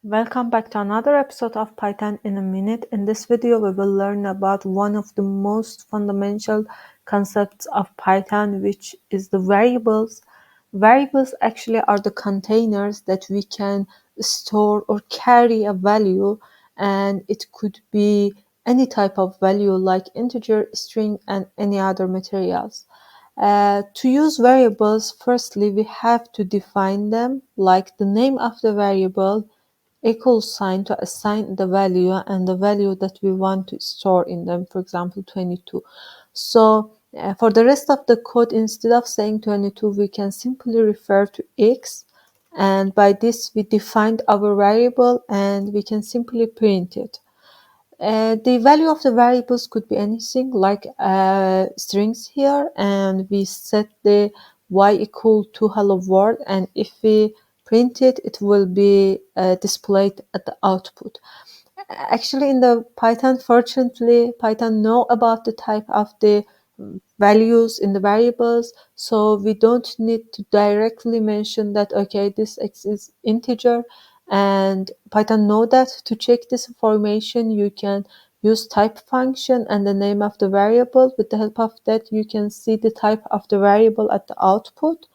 Welcome back to another episode of Python in a Minute. In this video, we will learn about one of the most fundamental concepts of Python, which is the variables. Variables actually are the containers that we can store or carry a value, and it could be any type of value like integer, string, and any other materials. To use variables, firstly, we have to define them, like the name of the variable, equals sign to assign the value and the value that we want to store in them, for example 22. So for the rest of the code, instead of saying 22, we can simply refer to x, and by this we defined our variable and we can simply print it. The value of the variables could be anything, like strings here, and we set the y equal to hello world, and if we print it, it will be displayed at the output. Actually, in the Python, fortunately, Python know about the type of the values in the variables, so we don't need to directly mention that, okay, this x is integer, and Python know that. To check this information, you can use type function and the name of the variable. With the help of that, you can see the type of the variable at the output.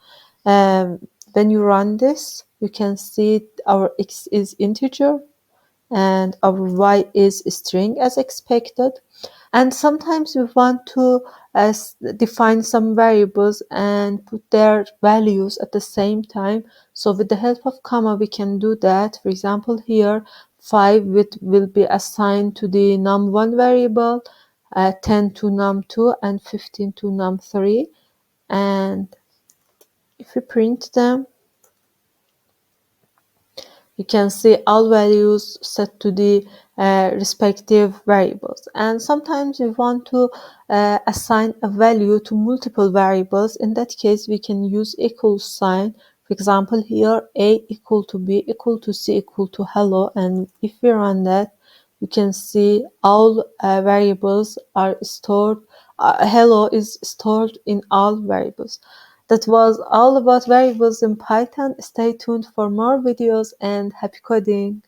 When you run this, you can see our x is integer and our y is string as expected. And sometimes we want to define some variables and put their values at the same time. So with the help of comma, we can do that. For example, here 5 will be assigned to the num1 variable, 10 to num2, and 15 to num3. And if we print them, you can see all values set to the respective variables. And sometimes we want to assign a value to multiple variables. In that case, we can use equals sign. For example, here a equal to b equal to c equal to hello, and if we run that, you can see all variables are stored. Hello is stored in all variables. That was all about variables in Python. Stay tuned for more videos and happy coding!